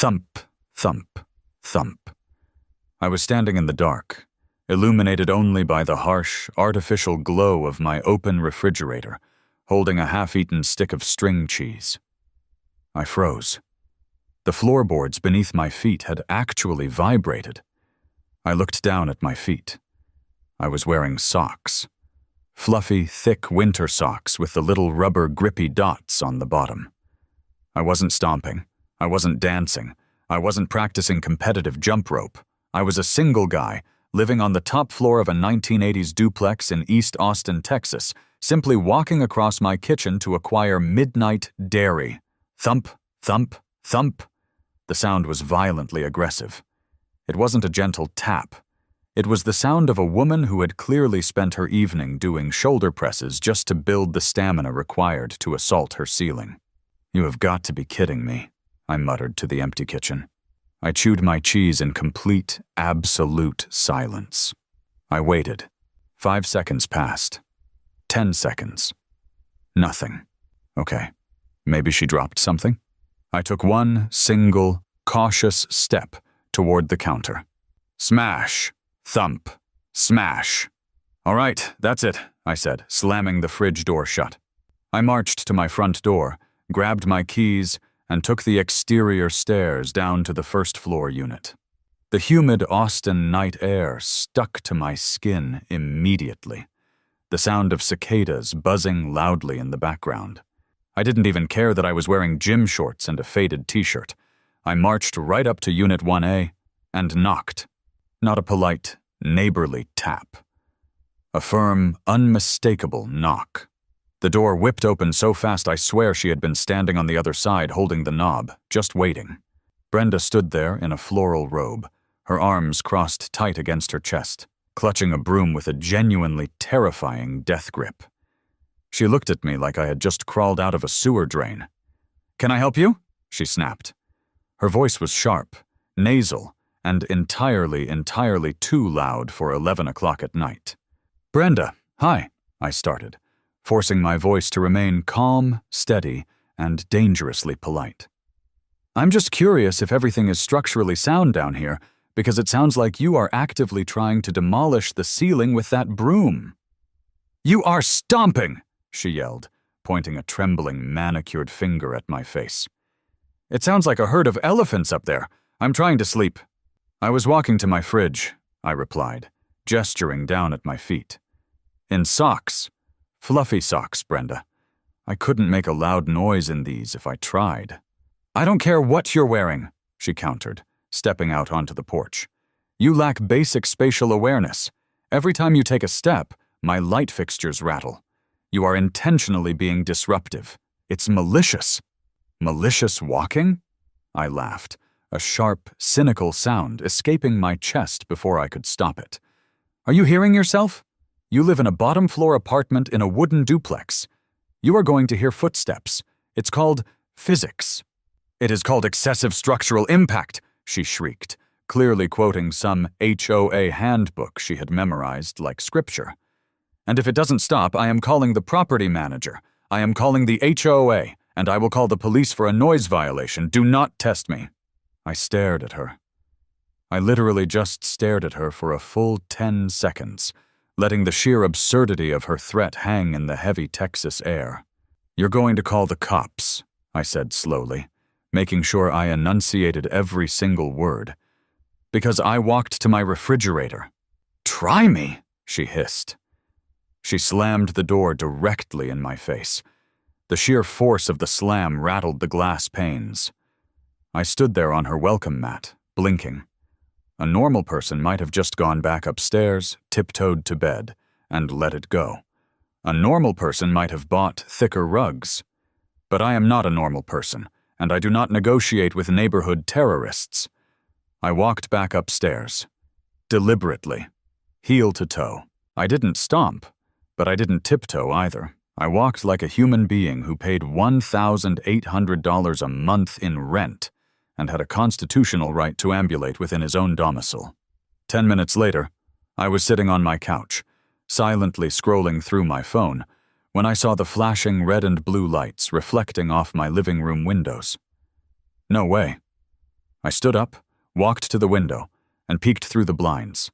Thump, thump, thump. I was standing in the dark, illuminated only by the harsh, artificial glow of my open refrigerator, holding a half-eaten stick of string cheese. I froze. The floorboards beneath my feet had actually vibrated. I looked down at my feet. I was wearing socks. Fluffy, thick winter socks with the little rubber grippy dots on the bottom. I wasn't stomping. I wasn't dancing. I wasn't practicing competitive jump rope. I was a single guy, living on the top floor of a 1980s duplex in East Austin, Texas, simply walking across my kitchen to acquire midnight dairy. Thump, thump, thump. The sound was violently aggressive. It wasn't a gentle tap. It was the sound of a woman who had clearly spent her evening doing shoulder presses just to build the stamina required to assault her ceiling. "You have got to be kidding me," I muttered to the empty kitchen. I chewed my cheese in complete, absolute silence. I waited. 5 seconds passed. 10 seconds. Nothing. Okay, maybe she dropped something? I took one single, cautious step toward the counter. Smash, thump, smash. "All right, that's it," I said, slamming the fridge door shut. I marched to my front door, grabbed my keys, and took the exterior stairs down to the first-floor unit. The humid Austin night air stuck to my skin immediately, the sound of cicadas buzzing loudly in the background. I didn't even care that I was wearing gym shorts and a faded t-shirt. I marched right up to Unit 1A and knocked. Not a polite, neighborly tap. A firm, unmistakable knock. The door whipped open so fast I swear she had been standing on the other side holding the knob, just waiting. Brenda stood there in a floral robe, her arms crossed tight against her chest, clutching a broom with a genuinely terrifying death grip. She looked at me like I had just crawled out of a sewer drain. "Can I help you?" she snapped. Her voice was sharp, nasal, and entirely too loud for 11 o'clock at night. "Brenda, hi," I started, forcing my voice to remain calm, steady, and dangerously polite. "I'm just curious if everything is structurally sound down here, because it sounds like you are actively trying to demolish the ceiling with that broom." "You are stomping!" she yelled, pointing a trembling, manicured finger at my face. "It sounds like a herd of elephants up there. I'm trying to sleep." "I was walking to my fridge," I replied, gesturing down at my feet. "In socks. Fluffy socks, Brenda. I couldn't make a loud noise in these if I tried." "I don't care what you're wearing," she countered, stepping out onto the porch. "You lack basic spatial awareness. Every time you take a step, my light fixtures rattle. You are intentionally being disruptive. It's malicious." "Malicious walking?" I laughed, a sharp, cynical sound escaping my chest before I could stop it. "Are you hearing yourself? You live in a bottom-floor apartment in a wooden duplex. You are going to hear footsteps. It's called physics." "It is called excessive structural impact," she shrieked, clearly quoting some HOA handbook she had memorized like scripture. "And if it doesn't stop, I am calling the property manager. I am calling the HOA, and I will call the police for a noise violation. Do not test me." I stared at her. I literally just stared at her for a full 10 seconds, letting the sheer absurdity of her threat hang in the heavy Texas air. "You're going to call the cops," I said slowly, making sure I enunciated every single word. "Because I walked to my refrigerator." "Try me," she hissed. She slammed the door directly in my face. The sheer force of the slam rattled the glass panes. I stood there on her welcome mat, blinking. A normal person might have just gone back upstairs, tiptoed to bed, and let it go. A normal person might have bought thicker rugs. But I am not a normal person, and I do not negotiate with neighborhood terrorists. I walked back upstairs, deliberately, heel to toe. I didn't stomp, but I didn't tiptoe either. I walked like a human being who paid $1,800 a month in rent and had a constitutional right to ambulate within his own domicile. 10 minutes later, I was sitting on my couch, silently scrolling through my phone, when I saw the flashing red and blue lights reflecting off my living room windows. No way. I stood up, walked to the window, and peeked through the blinds.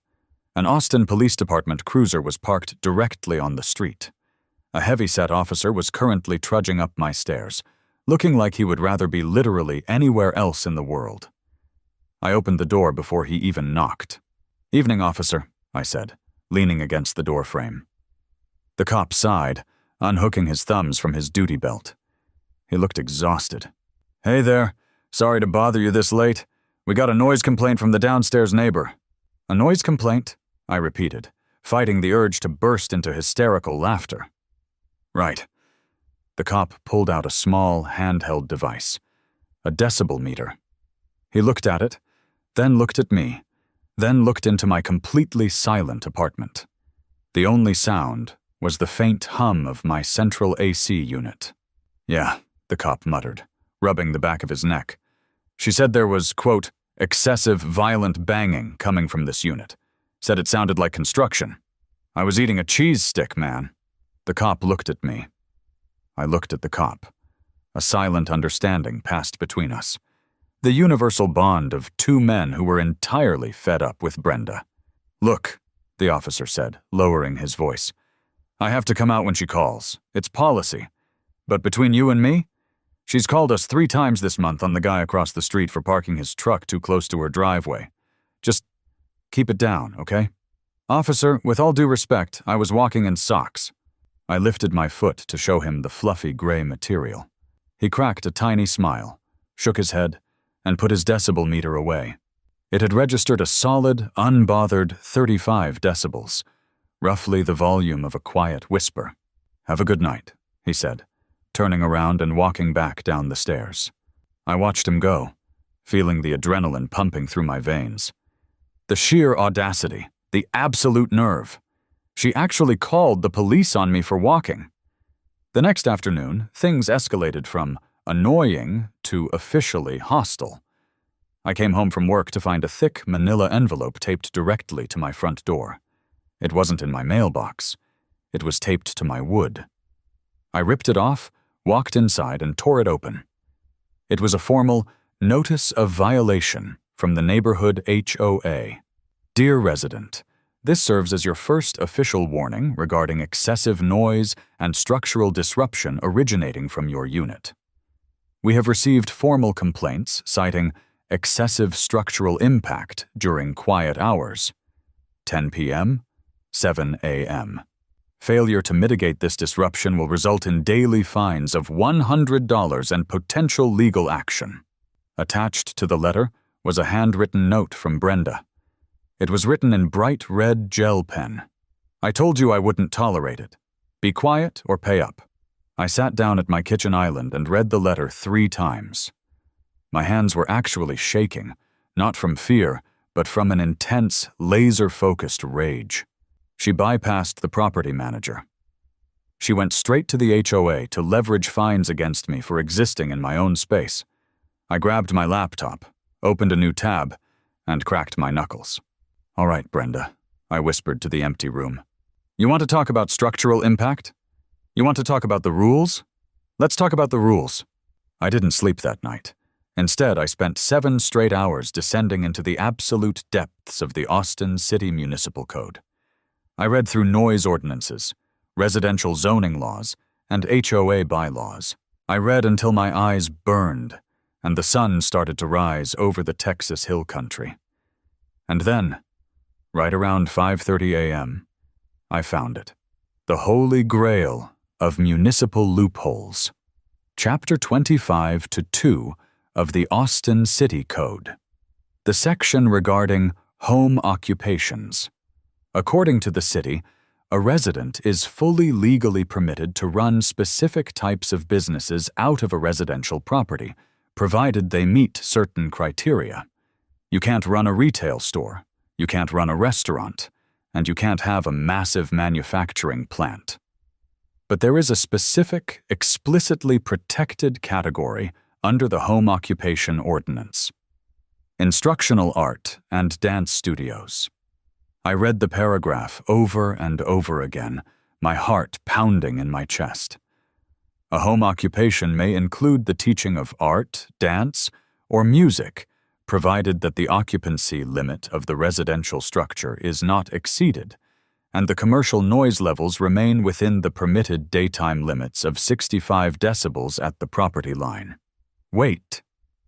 An Austin Police Department cruiser was parked directly on the street. A heavy-set officer was currently trudging up my stairs, looking like he would rather be literally anywhere else in the world. I opened the door before he even knocked. "Evening, officer," I said, leaning against the door frame. The cop sighed, unhooking his thumbs from his duty belt. He looked exhausted. "Hey there. Sorry to bother you this late. We got a noise complaint from the downstairs neighbor." "A noise complaint?" I repeated, fighting the urge to burst into hysterical laughter. "Right." The cop pulled out a small, handheld device, a decibel meter. He looked at it, then looked at me, then looked into my completely silent apartment. The only sound was the faint hum of my central AC unit. "Yeah," the cop muttered, rubbing the back of his neck. "She said there was, quote, excessive violent banging coming from this unit. Said it sounded like construction. I was eating a cheese stick, man." The cop looked at me. I looked at the cop. A silent understanding passed between us. The universal bond of two men who were entirely fed up with Brenda. "Look," the officer said, lowering his voice. "I have to come out when she calls. It's policy. But between you and me, she's called us 3 times this month on the guy across the street for parking his truck too close to her driveway. Just keep it down, okay?" "Officer, with all due respect, I was walking in socks." I lifted my foot to show him the fluffy gray material. He cracked a tiny smile, shook his head, and put his decibel meter away. It had registered a solid, unbothered 35 decibels, roughly the volume of a quiet whisper. "Have a good night," he said, turning around and walking back down the stairs. I watched him go, feeling the adrenaline pumping through my veins. The sheer audacity, the absolute nerve. She actually called the police on me for walking. The next afternoon, things escalated from annoying to officially hostile. I came home from work to find a thick manila envelope taped directly to my front door. It wasn't in my mailbox. It was taped to my wood. I ripped it off, walked inside, and tore it open. It was a formal notice of violation from the neighborhood HOA. "Dear resident, this serves as your first official warning regarding excessive noise and structural disruption originating from your unit. We have received formal complaints citing excessive structural impact during quiet hours, 10 p.m., 7 a.m. Failure to mitigate this disruption will result in daily fines of $100 and potential legal action." Attached to the letter was a handwritten note from Brenda. It was written in bright red gel pen. "I told you I wouldn't tolerate it. Be quiet or pay up." I sat down at my kitchen island and read the letter 3 times. My hands were actually shaking, not from fear, but from an intense, laser-focused rage. She bypassed the property manager. She went straight to the HOA to leverage fines against me for existing in my own space. I grabbed my laptop, opened a new tab, and cracked my knuckles. "All right, Brenda," I whispered to the empty room. "You want to talk about structural impact? You want to talk about the rules? Let's talk about the rules." I didn't sleep that night. Instead, I spent 7 straight hours descending into the absolute depths of the Austin City Municipal Code. I read through noise ordinances, residential zoning laws, and HOA bylaws. I read until my eyes burned, and the sun started to rise over the Texas hill country. And then, right around 5:30 a.m., I found it. The Holy Grail of Municipal Loopholes. Chapter 25-2 of the Austin City Code. The section regarding home occupations. According to the city, a resident is fully legally permitted to run specific types of businesses out of a residential property, provided they meet certain criteria. You can't run a retail store, you can't run a restaurant, and you can't have a massive manufacturing plant. But there is a specific, explicitly protected category under the Home Occupation Ordinance: instructional art and dance studios. I read the paragraph over and over again, my heart pounding in my chest. A home occupation may include the teaching of art, dance, or music, provided that the occupancy limit of the residential structure is not exceeded, and the commercial noise levels remain within the permitted daytime limits of 65 decibels at the property line. Wait.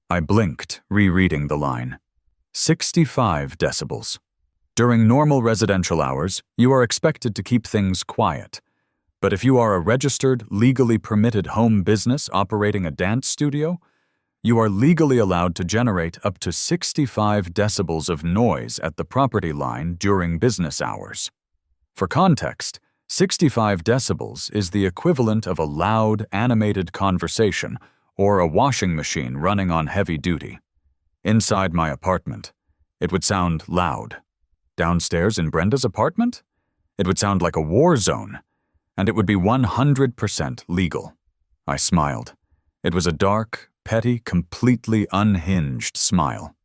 I blinked, rereading the line. 65 decibels. During normal residential hours, you are expected to keep things quiet. But if you are a registered, legally permitted home business operating a dance studio, you are legally allowed to generate up to 65 decibels of noise at the property line during business hours. For context, 65 decibels is the equivalent of a loud, animated conversation or a washing machine running on heavy duty. Inside my apartment, it would sound loud. Downstairs in Brenda's apartment, it would sound like a war zone, and it would be 100% legal. I smiled. It was a dark, petty, completely unhinged smile.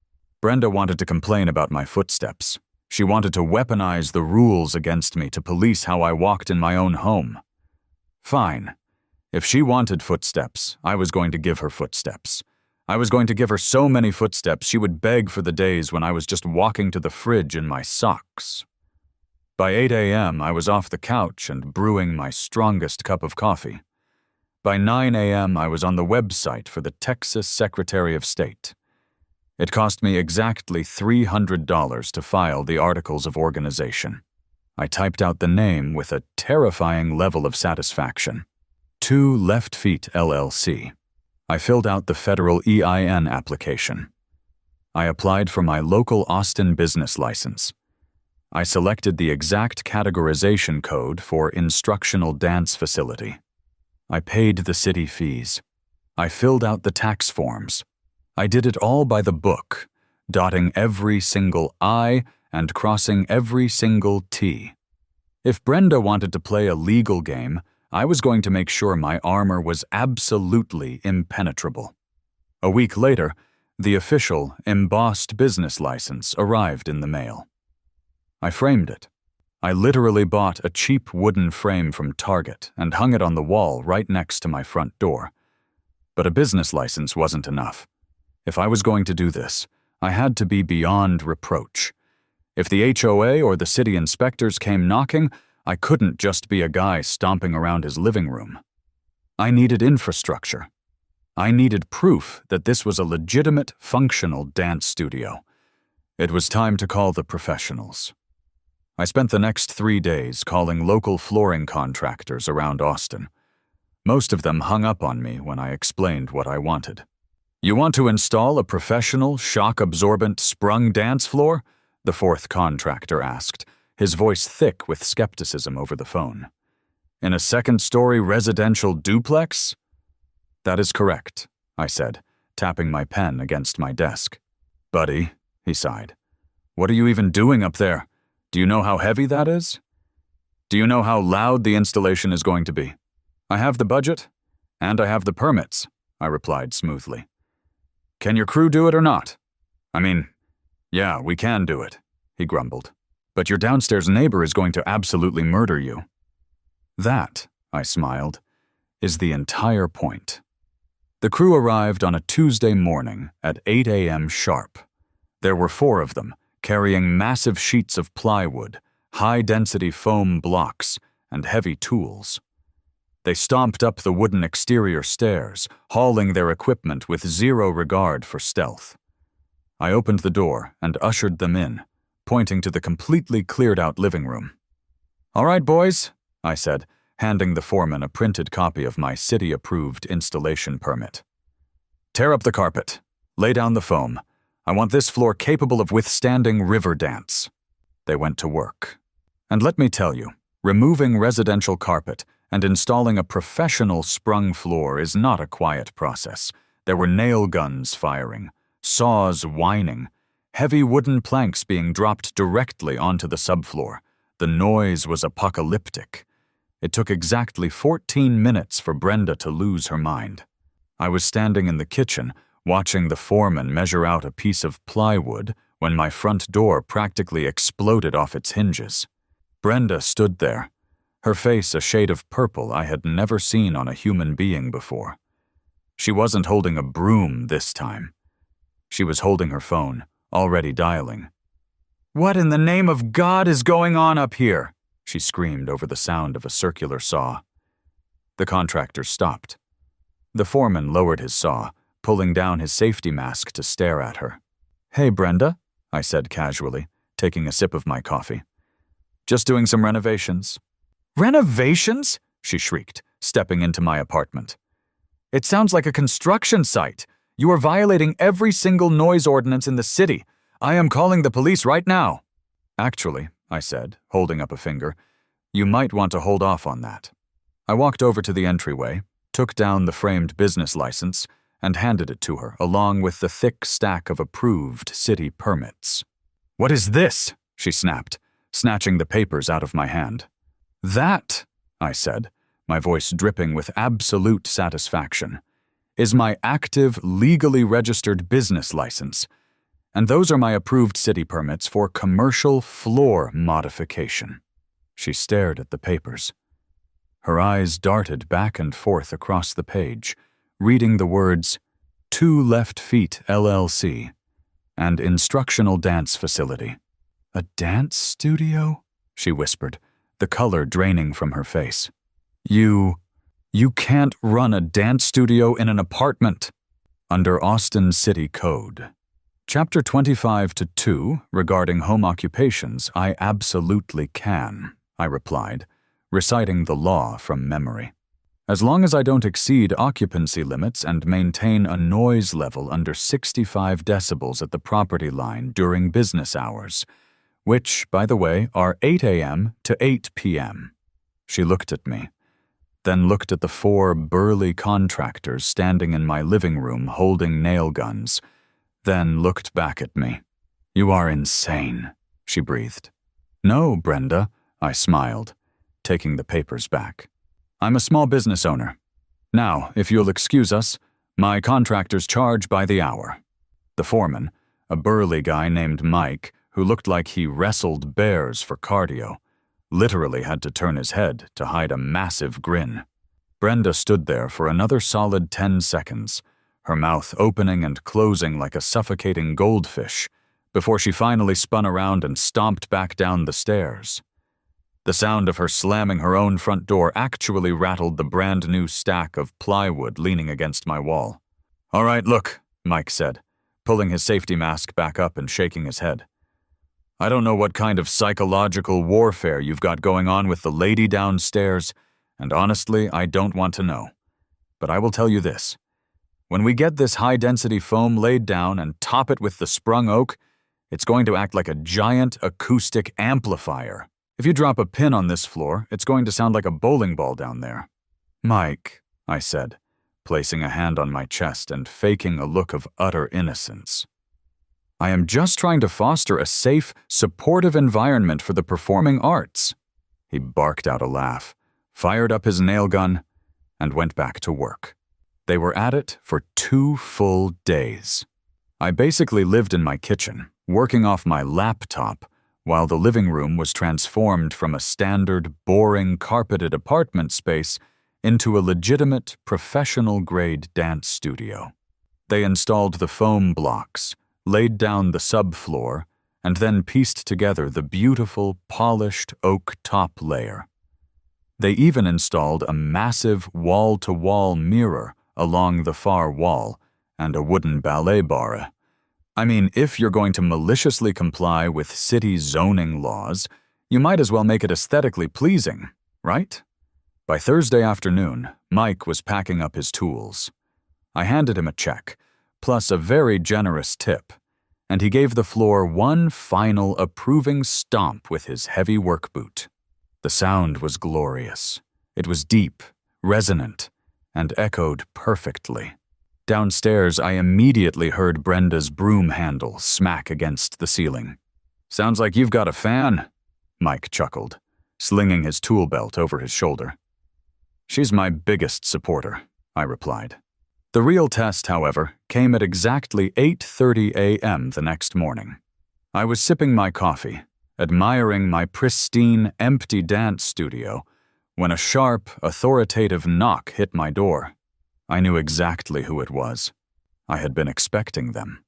Brenda wanted to complain about my footsteps. She wanted to weaponize the rules against me to police how I walked in my own home. Fine. If she wanted footsteps, I was going to give her footsteps. I was going to give her so many footsteps she would beg for the days when I was just walking to the fridge in my socks. By 8 a.m., I was off the couch and brewing my strongest cup of coffee. By 9 a.m., I was on the website for the Texas Secretary of State. It cost me exactly $300 to file the Articles of Organization. I typed out the name with a terrifying level of satisfaction. 2 Left Feet LLC. I filled out the federal EIN application. I applied for my local Austin business license. I selected the exact categorization code for instructional dance facility. I paid the city fees. I filled out the tax forms. I did it all by the book, dotting every single I and crossing every single T. If Brenda wanted to play a legal game, I was going to make sure my armor was absolutely impenetrable. A week later, the official, embossed business license arrived in the mail. I framed it. I literally bought a cheap wooden frame from Target and hung it on the wall right next to my front door. But a business license wasn't enough. If I was going to do this, I had to be beyond reproach. If the HOA or the city inspectors came knocking, I couldn't just be a guy stomping around his living room. I needed infrastructure. I needed proof that this was a legitimate, functional dance studio. It was time to call the professionals. I spent the next 3 days calling local flooring contractors around Austin. Most of them hung up on me when I explained what I wanted. "You want to install a professional, shock-absorbent, sprung dance floor?" the fourth contractor asked, his voice thick with skepticism over the phone. "In a second-story residential duplex?" "That is correct," I said, tapping my pen against my desk. "Buddy," he sighed, "what are you even doing up there? Do you know how heavy that is? Do you know how loud the installation is going to be?" "I have the budget, and I have the permits," I replied smoothly. "Can your crew do it or not?" "I mean, yeah, we can do it," he grumbled. "But your downstairs neighbor is going to absolutely murder you." "That," I smiled, "is the entire point." The crew arrived on a Tuesday morning at 8 a.m. sharp. There were 4 of them, carrying massive sheets of plywood, high-density foam blocks, and heavy tools. They stomped up the wooden exterior stairs, hauling their equipment with zero regard for stealth. I opened the door and ushered them in, pointing to the completely cleared-out living room. "All right, boys," I said, handing the foreman a printed copy of my city-approved installation permit. "Tear up the carpet. Lay down the foam. I want this floor capable of withstanding river dance." They went to work. And let me tell you, removing residential carpet and installing a professional sprung floor is not a quiet process. There were nail guns firing, saws whining, heavy wooden planks being dropped directly onto the subfloor. The noise was apocalyptic. It took exactly 14 minutes for Brenda to lose her mind. I was standing in the kitchen, watching the foreman measure out a piece of plywood when my front door practically exploded off its hinges. Brenda stood there, her face a shade of purple I had never seen on a human being before. She wasn't holding a broom this time. She was holding her phone, already dialing. "What in the name of God is going on up here?" she screamed over the sound of a circular saw. The contractor stopped. The foreman lowered his saw, pulling down his safety mask to stare at her. "Hey, Brenda," I said casually, taking a sip of my coffee. "Just doing some renovations." "Renovations?" she shrieked, stepping into my apartment. "It sounds like a construction site. You are violating every single noise ordinance in the city. I am calling the police right now." "Actually," I said, holding up a finger, "you might want to hold off on that." I walked over to the entryway, took down the framed business license, and handed it to her, along with the thick stack of approved city permits. "What is this?" she snapped, snatching the papers out of my hand. "That," I said, my voice dripping with absolute satisfaction, "is my active, legally registered business license, and those are my approved city permits for commercial floor modification." She stared at the papers. Her eyes darted back and forth across the page, reading the words, "Two Left Feet LLC," and "Instructional Dance Facility." "A dance studio?" she whispered, the color draining from her face. You can't run a dance studio in an apartment." Under Austin City Code. Chapter 25-2, regarding home occupations, I absolutely can, I replied, reciting the law from memory. "As long as I don't exceed occupancy limits and maintain a noise level under 65 decibels at the property line during business hours, which, by the way, are 8 a.m. to 8 p.m. She looked at me, then looked at the 4 burly contractors standing in my living room holding nail guns, then looked back at me. "You are insane," she breathed. "No, Brenda," I smiled, taking the papers back. "I'm a small business owner. Now, if you'll excuse us, my contractors charge by the hour." The foreman, a burly guy named Mike, who looked like he wrestled bears for cardio, literally had to turn his head to hide a massive grin. Brenda stood there for another solid 10 seconds, her mouth opening and closing like a suffocating goldfish, before she finally spun around and stomped back down the stairs. The sound of her slamming her own front door actually rattled the brand-new stack of plywood leaning against my wall. "All right, look," Mike said, pulling his safety mask back up and shaking his head. "I don't know what kind of psychological warfare you've got going on with the lady downstairs, and honestly, I don't want to know. But I will tell you this. When we get this high-density foam laid down and top it with the sprung oak, it's going to act like a giant acoustic amplifier. If you drop a pin on this floor, it's going to sound like a bowling ball down there." "Mike," I said, placing a hand on my chest and faking a look of utter innocence. "I am just trying to foster a safe, supportive environment for the performing arts." He barked out a laugh, fired up his nail gun, and went back to work. They were at it for 2 full days. I basically lived in my kitchen, working off my laptop, while the living room was transformed from a standard, boring, carpeted apartment space into a legitimate, professional-grade dance studio. They installed the foam blocks, laid down the subfloor, and then pieced together the beautiful, polished oak top layer. They even installed a massive wall-to-wall mirror along the far wall and a wooden ballet bar. I mean, if you're going to maliciously comply with city zoning laws, you might as well make it aesthetically pleasing, right? By Thursday afternoon, Mike was packing up his tools. I handed him a check, plus a very generous tip, and he gave the floor one final approving stomp with his heavy work boot. The sound was glorious. It was deep, resonant, and echoed perfectly. Downstairs, I immediately heard Brenda's broom handle smack against the ceiling. "Sounds like you've got a fan," Mike chuckled, slinging his tool belt over his shoulder. "She's my biggest supporter," I replied. The real test, however, came at exactly 8:30 a.m. the next morning. I was sipping my coffee, admiring my pristine, empty dance studio, when a sharp, authoritative knock hit my door. I knew exactly who it was. I had been expecting them.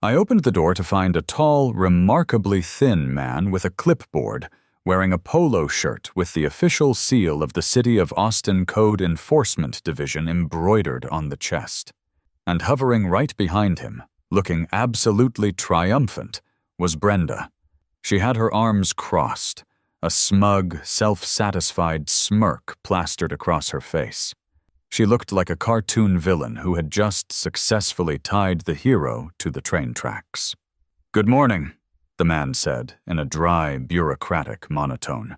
I opened the door to find a tall, remarkably thin man with a clipboard, wearing a polo shirt with the official seal of the City of Austin Code Enforcement Division embroidered on the chest. And hovering right behind him, looking absolutely triumphant, was Brenda. She had her arms crossed, a smug, self-satisfied smirk plastered across her face. She looked like a cartoon villain who had just successfully tied the hero to the train tracks. "Good morning," the man said in a dry, bureaucratic monotone.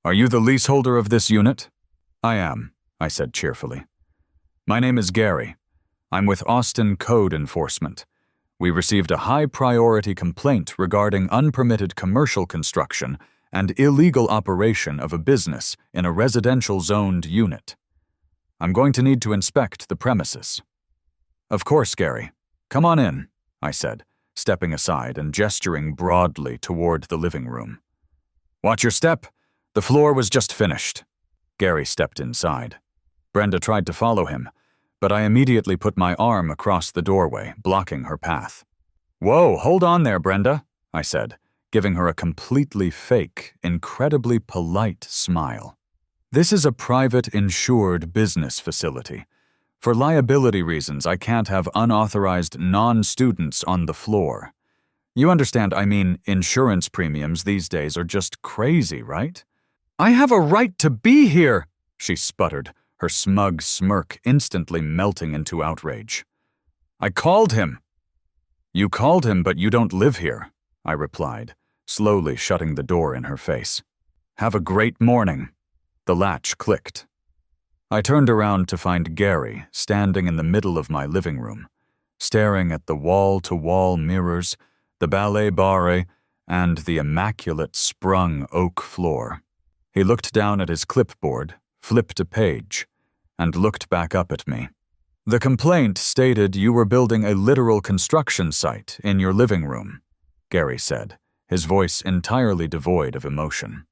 "Are you the leaseholder of this unit?" "I am," I said cheerfully. "My name is Gary. I'm with Austin Code Enforcement. We received a high-priority complaint regarding unpermitted commercial construction and illegal operation of a business in a residential-zoned unit. I'm going to need to inspect the premises." "Of course, Gary. Come on in," I said, stepping aside and gesturing broadly toward the living room. "Watch your step. The floor was just finished." Gary stepped inside. Brenda tried to follow him, but I immediately put my arm across the doorway, blocking her path. "Whoa, hold on there, Brenda," I said, giving her a completely fake, incredibly polite smile. "This is a private, insured business facility. For liability reasons, I can't have unauthorized non-students on the floor. You understand, I mean, insurance premiums these days are just crazy, right?" "I have a right to be here," she sputtered, her smug smirk instantly melting into outrage. "I called him." "You called him, but you don't live here," I replied, slowly shutting the door in her face. "Have a great morning." The latch clicked. I turned around to find Gary standing in the middle of my living room, staring at the wall-to-wall mirrors, the ballet barre, and the immaculate sprung oak floor. He looked down at his clipboard, flipped a page, and looked back up at me. "The complaint stated you were building a literal construction site in your living room," Gary said, his voice entirely devoid of emotion.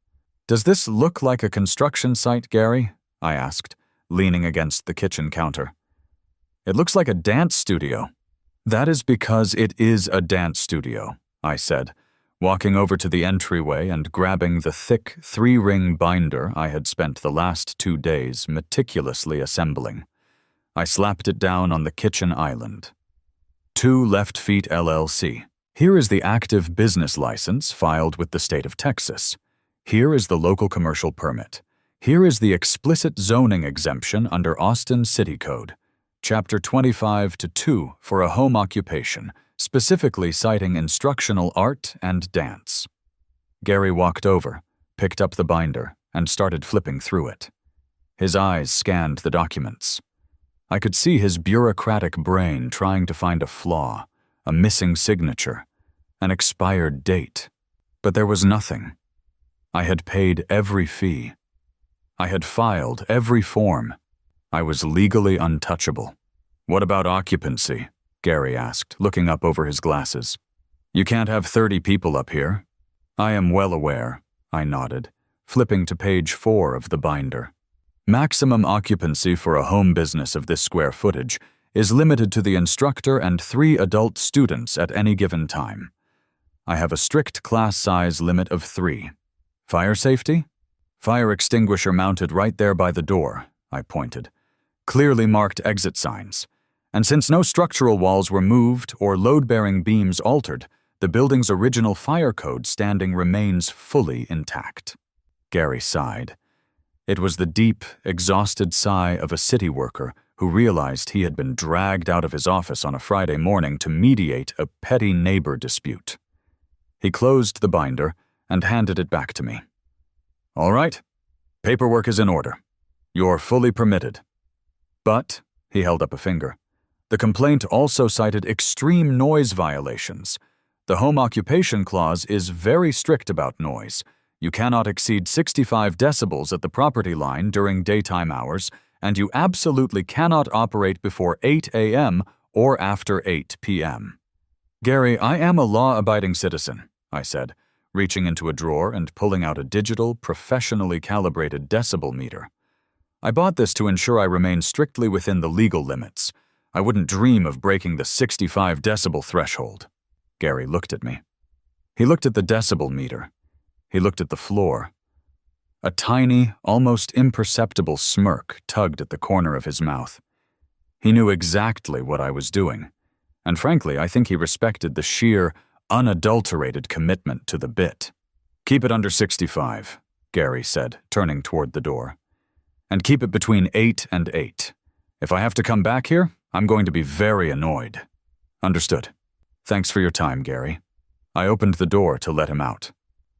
"Does this look like a construction site, Gary?" I asked, leaning against the kitchen counter. "It looks like a dance studio." "That is because it is a dance studio," I said, walking over to the entryway and grabbing the thick 3-ring binder I had spent the last 2 days meticulously assembling. I slapped it down on the kitchen island. "2 Left Feet LLC. Here is the active business license filed with the state of Texas. Here is the local commercial permit. Here is the explicit zoning exemption under Austin City Code, Chapter 25-2 for a home occupation, specifically citing instructional art and dance." Gary walked over, picked up the binder, and started flipping through it. His eyes scanned the documents. I could see his bureaucratic brain trying to find a flaw, a missing signature, an expired date. But there was nothing. I had paid every fee. I had filed every form. I was legally untouchable. "What about occupancy?" Gary asked, looking up over his glasses. "You can't have 30 people up here." "I am well aware," I nodded, flipping to page 4 of the binder. "Maximum occupancy for a home business of this square footage is limited to the instructor and 3 adult students at any given time. I have a strict class size limit of 3. Fire safety? Fire extinguisher mounted right there by the door," I pointed. "Clearly marked exit signs. And since no structural walls were moved or load-bearing beams altered, the building's original fire code standing remains fully intact." Gary sighed. It was the deep, exhausted sigh of a city worker who realized he had been dragged out of his office on a Friday morning to mediate a petty neighbor dispute. He closed the binder and handed it back to me. "All right, paperwork is in order. You're fully permitted. But," he held up a finger, "the complaint also cited extreme noise violations. The home occupation clause is very strict about noise. You cannot exceed 65 decibels at the property line during daytime hours, and you absolutely cannot operate before 8 a.m. or after 8 p.m. "Gary, I am a law-abiding citizen," I said, reaching into a drawer and pulling out a digital, professionally calibrated decibel meter. "I bought this to ensure I remain strictly within the legal limits. I wouldn't dream of breaking the 65 decibel threshold. Gary looked at me. He looked at the decibel meter. He looked at the floor. A tiny, almost imperceptible smirk tugged at the corner of his mouth. He knew exactly what I was doing, and frankly, I think he respected the sheer, unadulterated commitment to the bit. "Keep it under 65, Gary said, turning toward the door. "And keep it between 8 and 8. If I have to come back here, I'm going to be very annoyed." "Understood. Thanks for your time, Gary." I opened the door to let him out.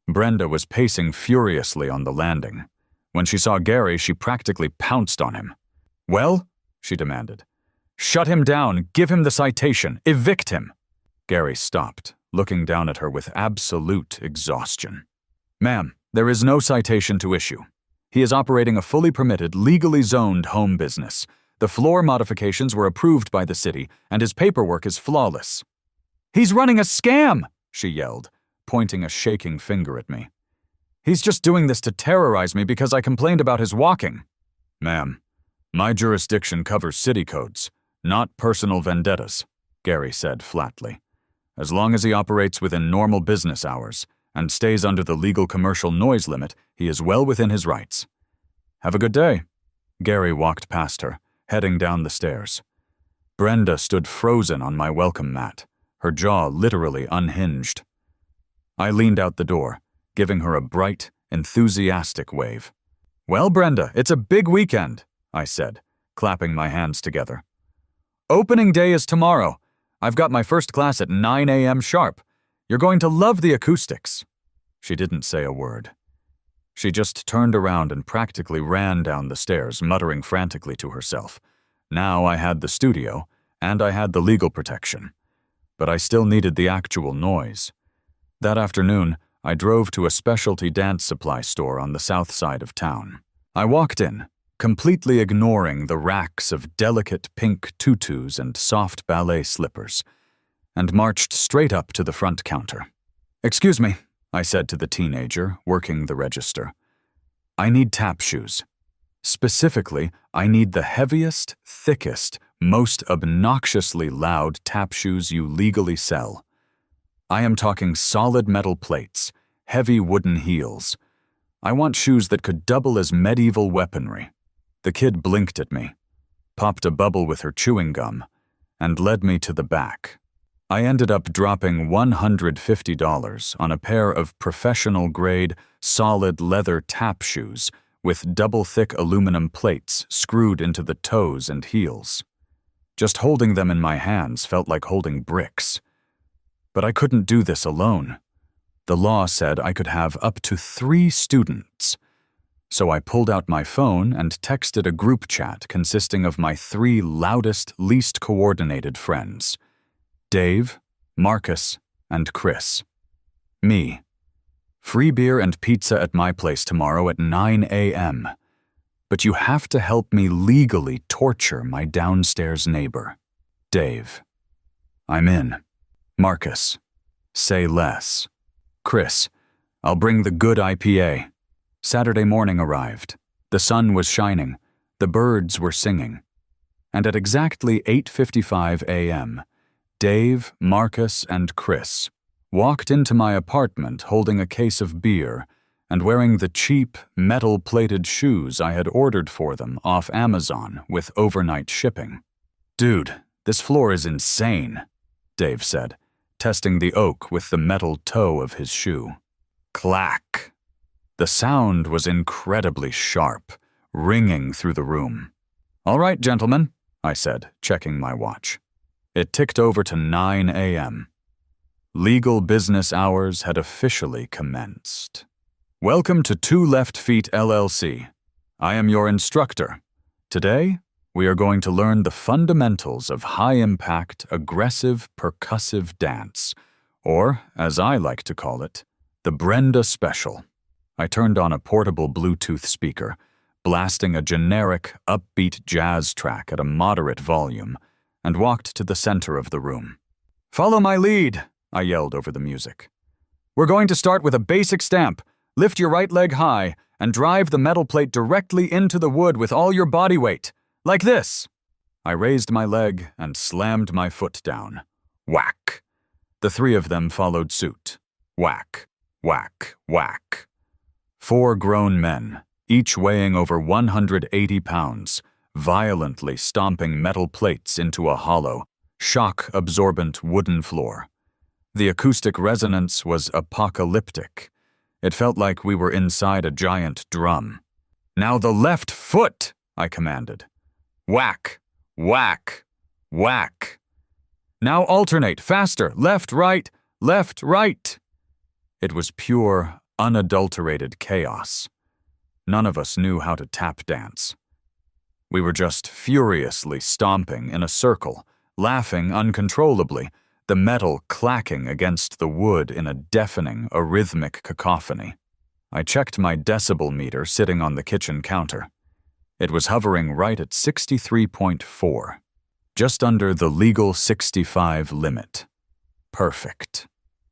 Brenda was pacing furiously on the landing. When she saw Gary, she practically pounced on him. "Well?" she demanded. "Shut him down, give him the citation, evict him." Gary stopped, looking down at her with absolute exhaustion. "Ma'am, there is no citation to issue. He is operating a fully permitted, legally zoned home business. The floor modifications were approved by the city, and his paperwork is flawless." "He's running a scam!" she yelled, pointing a shaking finger at me. "He's just doing this to terrorize me because I complained about his walking." "Ma'am, my jurisdiction covers city codes, not personal vendettas," Gary said flatly. "As long as he operates within normal business hours and stays under the legal commercial noise limit, he is well within his rights." "Have a good day." Gary walked past her, heading down the stairs. Brenda stood frozen on my welcome mat, her jaw literally unhinged. I leaned out the door, giving her a bright, enthusiastic wave. "Well, Brenda, it's a big weekend," I said, clapping my hands together. "Opening day is tomorrow. I've got my first class at 9 a.m. sharp. You're going to love the acoustics." She didn't say a word. She just turned around and practically ran down the stairs, muttering frantically to herself. Now I had the studio, and I had the legal protection. But I still needed the actual noise. That afternoon, I drove to a specialty dance supply store on the south side of town. I walked in, completely ignoring the racks of delicate pink tutus and soft ballet slippers, and marched straight up to the front counter. "Excuse me," I said to the teenager, working the register. "I need tap shoes. Specifically, I need the heaviest, thickest, most obnoxiously loud tap shoes you legally sell. I am talking solid metal plates, heavy wooden heels. I want shoes that could double as medieval weaponry." The kid blinked at me, popped a bubble with her chewing gum, and led me to the back. I ended up dropping $150 on a pair of professional-grade, solid leather tap shoes with double-thick aluminum plates screwed into the toes and heels. Just holding them in my hands felt like holding bricks. But I couldn't do this alone. The law said I could have up to 3 students. So I pulled out my phone and texted a group chat consisting of my 3 loudest, least coordinated friends: Dave, Marcus, and Chris. Me. "Free beer and pizza at my place tomorrow at 9 a.m. But you have to help me legally torture my downstairs neighbor. Dave." "I'm in." Marcus. "Say less." Chris. "I'll bring the good IPA." Saturday morning arrived. The sun was shining. The birds were singing. And at exactly 8:55 a.m., Dave, Marcus, and Chris walked into my apartment holding a case of beer and wearing the cheap, metal-plated shoes I had ordered for them off Amazon with overnight shipping. "Dude, this floor is insane," Dave said, testing the oak with the metal toe of his shoe. Clack! The sound was incredibly sharp, ringing through the room. "All right, gentlemen," I said, checking my watch. It ticked over to 9 a.m. Legal business hours had officially commenced. "Welcome to Two Left Feet LLC. I am your instructor. Today, we are going to learn the fundamentals of high-impact, aggressive, percussive dance, or, as I like to call it, the Brenda Special." I turned on a portable Bluetooth speaker, blasting a generic, upbeat jazz track at a moderate volume, and walked to the center of the room. "Follow my lead," I yelled over the music. "We're going to start with a basic stamp. Lift your right leg high and drive the metal plate directly into the wood with all your body weight. Like this." I raised my leg and slammed my foot down. Whack! The three of them followed suit. Whack, whack, whack. 4 grown men, each weighing over 180 pounds, violently stomping metal plates into a hollow, shock-absorbent wooden floor. The acoustic resonance was apocalyptic. It felt like we were inside a giant drum. "Now the left foot!" I commanded. Whack, whack, whack. "Now alternate, faster, left, right, left, right." It was pure, unadulterated chaos. None of us knew how to tap dance. We were just furiously stomping in a circle, laughing uncontrollably, the metal clacking against the wood in a deafening, arrhythmic cacophony. I checked my decibel meter sitting on the kitchen counter. It was hovering right at 63.4, just under the legal 65 limit. Perfect.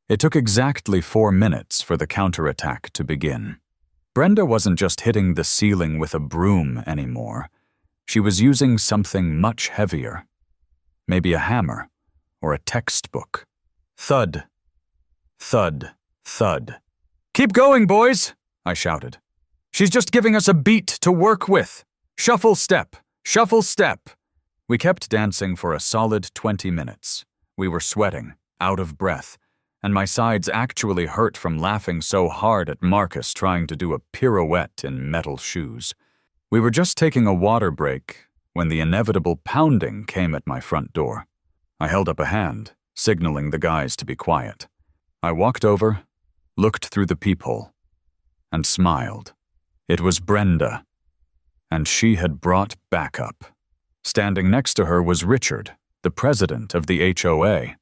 It took exactly 4 minutes for the counterattack to begin. Brenda wasn't just hitting the ceiling with a broom anymore. She was using something much heavier. Maybe a hammer or a textbook. Thud, thud, thud. "Keep going, boys!" I shouted. "She's just giving us a beat to work with. Shuffle step, shuffle step." We kept dancing for a solid 20 minutes. We were sweating, out of breath, and my sides actually hurt from laughing so hard at Marcus trying to do a pirouette in metal shoes. We were just taking a water break when the inevitable pounding came at my front door. I held up a hand, signaling the guys to be quiet. I walked over, looked through the peephole, and smiled. It was Brenda, and she had brought backup. Standing next to her was Richard, the president of the HOA.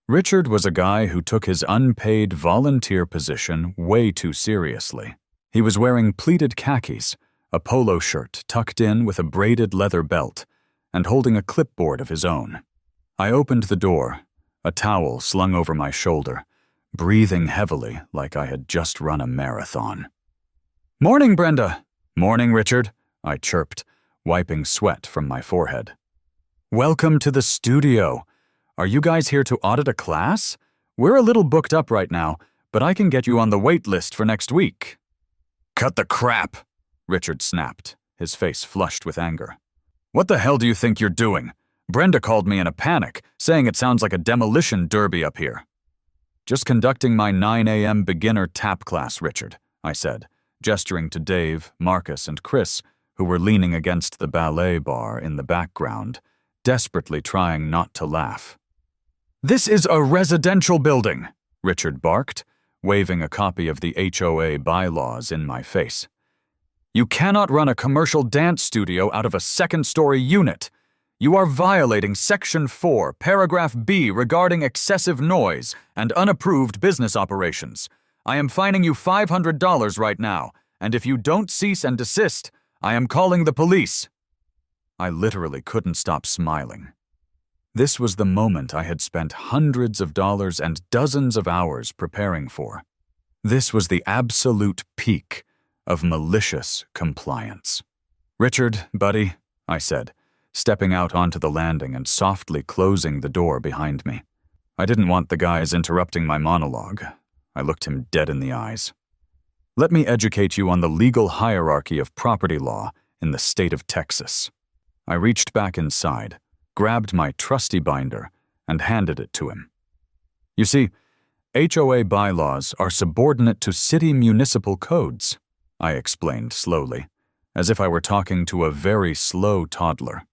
Richard was a guy who took his unpaid volunteer position way too seriously. He was wearing pleated khakis, a polo shirt tucked in with a braided leather belt, and holding a clipboard of his own. I opened the door, a towel slung over my shoulder, breathing heavily like I had just run a marathon. "Morning, Brenda." "Morning, Richard," I chirped, wiping sweat from my forehead. "Welcome to the studio. Are you guys here to audit a class? We're a little booked up right now, but I can get you on the wait list for next week." "Cut the crap," Richard snapped, his face flushed with anger. "What the hell do you think you're doing? Brenda called me in a panic, saying it sounds like a demolition derby up here." "Just conducting my 9 a.m. beginner tap class, Richard," I said, gesturing to Dave, Marcus, and Chris, who were leaning against the ballet bar in the background, desperately trying not to laugh. "This is a residential building," Richard barked, waving a copy of the HOA bylaws in my face. "You cannot run a commercial dance studio out of a second-story unit. You are violating Section 4, Paragraph B regarding excessive noise and unapproved business operations. I am fining you $500 right now, and if you don't cease and desist, I am calling the police." I literally couldn't stop smiling. This was the moment I had spent hundreds of dollars and dozens of hours preparing for. This was the absolute peak of malicious compliance. "Richard, buddy," I said, stepping out onto the landing and softly closing the door behind me. I didn't want the guys interrupting my monologue. I looked him dead in the eyes. "Let me educate you on the legal hierarchy of property law in the state of Texas." I reached back inside, grabbed my trusty binder, and handed it to him. "You see, HOA bylaws are subordinate to city municipal codes," I explained slowly, as if I were talking to a very slow toddler.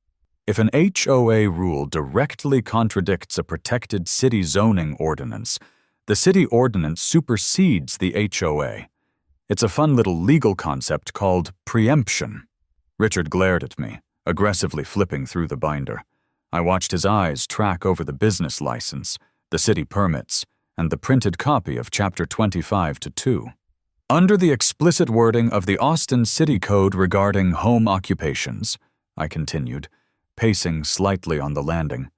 "If an HOA rule directly contradicts a protected city zoning ordinance, the city ordinance supersedes the HOA. It's a fun little legal concept called preemption." Richard glared at me, aggressively flipping through the binder. I watched his eyes track over the business license, the city permits, and the printed copy of Chapter 25-2. "Under the explicit wording of the Austin City Code regarding home occupations," I continued, pacing slightly on the landing,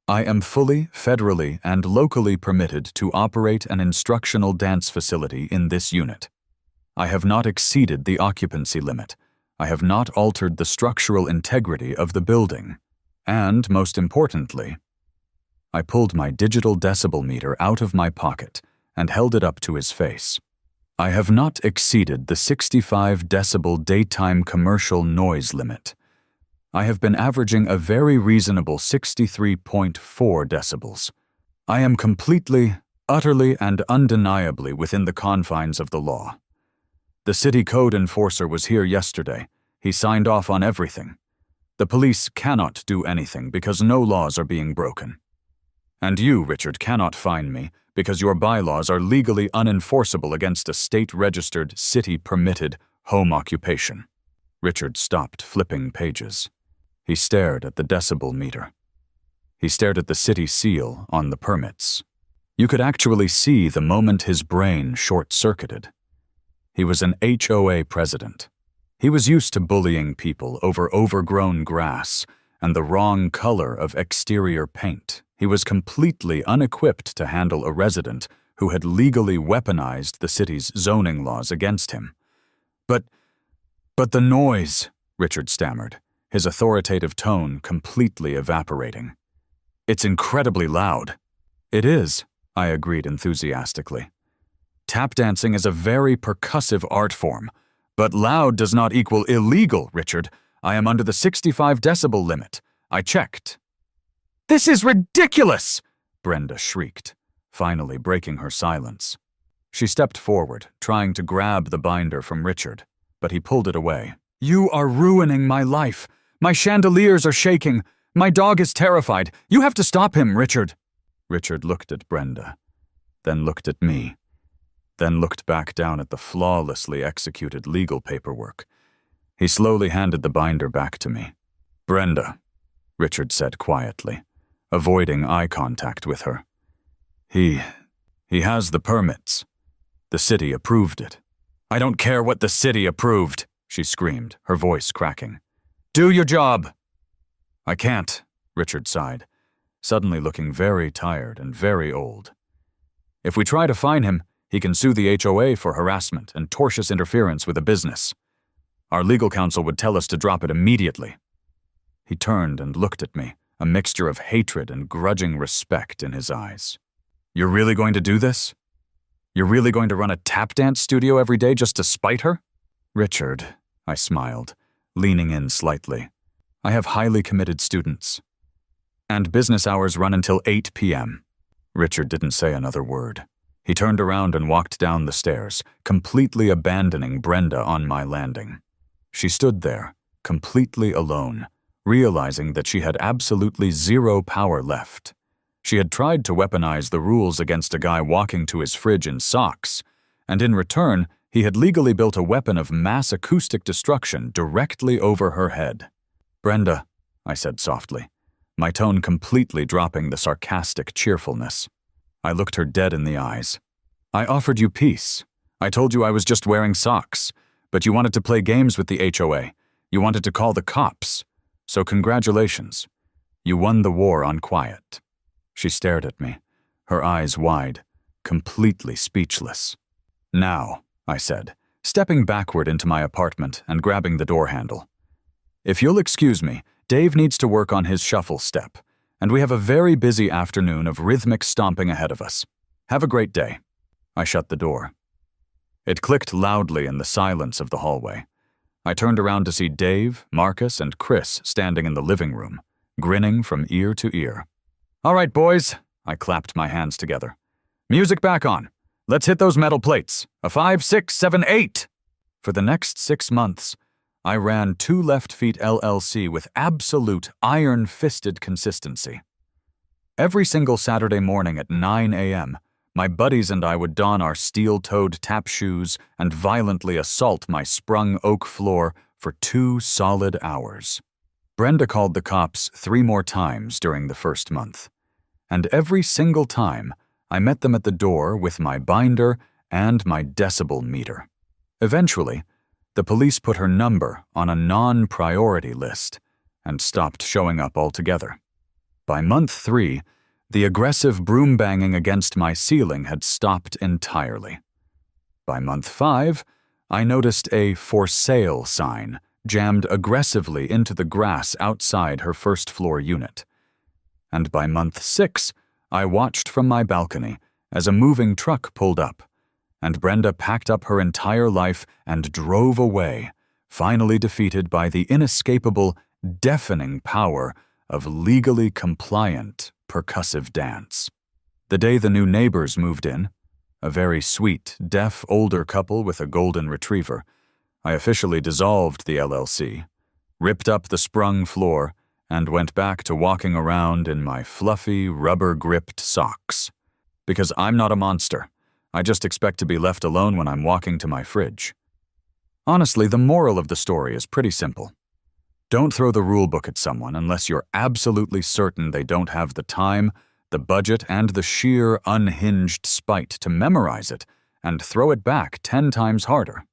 "I am fully, federally, and locally permitted to operate an instructional dance facility in this unit. I have not exceeded the occupancy limit. I have not altered the structural integrity of the building. And, most importantly, I pulled my digital decibel meter out of my pocket and held it up to his face. I have not exceeded the 65 decibel daytime commercial noise limit. I have been averaging a very reasonable 63.4 decibels. I am completely, utterly, and undeniably within the confines of the law. The city code enforcer was here yesterday. He signed off on everything. The police cannot do anything because no laws are being broken. And you, Richard, cannot fine me because your bylaws are legally unenforceable against a state-registered, city-permitted home occupation. Richard stopped flipping pages. He stared at the decibel meter. He stared at the city seal on the permits. You could actually see the moment his brain short-circuited. He was an HOA president. He was used to bullying people over overgrown grass and the wrong color of exterior paint. He was completely unequipped to handle a resident who had legally weaponized the city's zoning laws against him. But the noise, Richard stammered, his authoritative tone completely evaporating. It's incredibly loud. It is, I agreed enthusiastically. Tap dancing is a very percussive art form, but loud does not equal illegal, Richard. I am under the 65 decibel limit. I checked. This is ridiculous! Brenda shrieked, finally breaking her silence. She stepped forward, trying to grab the binder from Richard, but he pulled it away. You are ruining my life. My chandeliers are shaking. My dog is terrified. You have to stop him, Richard. Richard looked at Brenda, then looked at me, then looked back down at the flawlessly executed legal paperwork. He slowly handed the binder back to me. Brenda, Richard said quietly, avoiding eye contact with her. He has the permits. The city approved it. I don't care what the city approved, she screamed, her voice cracking. Do your job. I can't, Richard sighed, suddenly looking very tired and very old. If we try to fine him, he can sue the HOA for harassment and tortious interference with a business. Our legal counsel would tell us to drop it immediately. He turned and looked at me, a mixture of hatred and grudging respect in his eyes. You're really going to do this? You're really going to run a tap dance studio every day just to spite her? Richard, I smiled, leaning in slightly. I have highly committed students. And business hours run until 8 p.m. Richard didn't say another word. He turned around and walked down the stairs, completely abandoning Brenda on my landing. She stood there, completely alone, realizing that she had absolutely zero power left. She had tried to weaponize the rules against a guy walking to his fridge in socks, and in return, he had legally built a weapon of mass acoustic destruction directly over her head. Brenda, I said softly, my tone completely dropping the sarcastic cheerfulness. I looked her dead in the eyes. I offered you peace. I told you I was just wearing socks, but you wanted to play games with the HOA. You wanted to call the cops. So congratulations. You won the war on quiet. She stared at me, her eyes wide, completely speechless. Now, I said, stepping backward into my apartment and grabbing the door handle. If you'll excuse me, Dave needs to work on his shuffle step, and we have a very busy afternoon of rhythmic stomping ahead of us. Have a great day. I shut the door. It clicked loudly in the silence of the hallway. I turned around to see Dave, Marcus, and Chris standing in the living room, grinning from ear to ear. All right, boys, I clapped my hands together. Music back on. Let's hit those metal plates. A 5, 6, 7, 8. For the next 6 months, I ran 2 Left Feet LLC with absolute iron-fisted consistency. Every single Saturday morning at 9 a.m., my buddies and I would don our steel-toed tap shoes and violently assault my sprung oak floor for 2 solid hours. Brenda called the cops 3 more times during the first month, and every single time I met them at the door with my binder and my decibel meter. Eventually, the police put her number on a non-priority list and stopped showing up altogether. By month 3, the aggressive broom banging against my ceiling had stopped entirely. By month 5, I noticed a for sale sign jammed aggressively into the grass outside her first-floor unit. And by month 6, I watched from my balcony as a moving truck pulled up, and Brenda packed up her entire life and drove away, finally defeated by the inescapable, deafening power of legally compliant percussive dance. The day the new neighbors moved in, a very sweet, deaf older couple with a golden retriever, I officially dissolved the LLC, ripped up the sprung floor, and went back to walking around in my fluffy, rubber-gripped socks. Because I'm not a monster. I just expect to be left alone when I'm walking to my fridge. Honestly, the moral of the story is pretty simple. Don't throw the rulebook at someone unless you're absolutely certain they don't have the time, the budget, and the sheer, unhinged spite to memorize it and throw it back 10 times harder.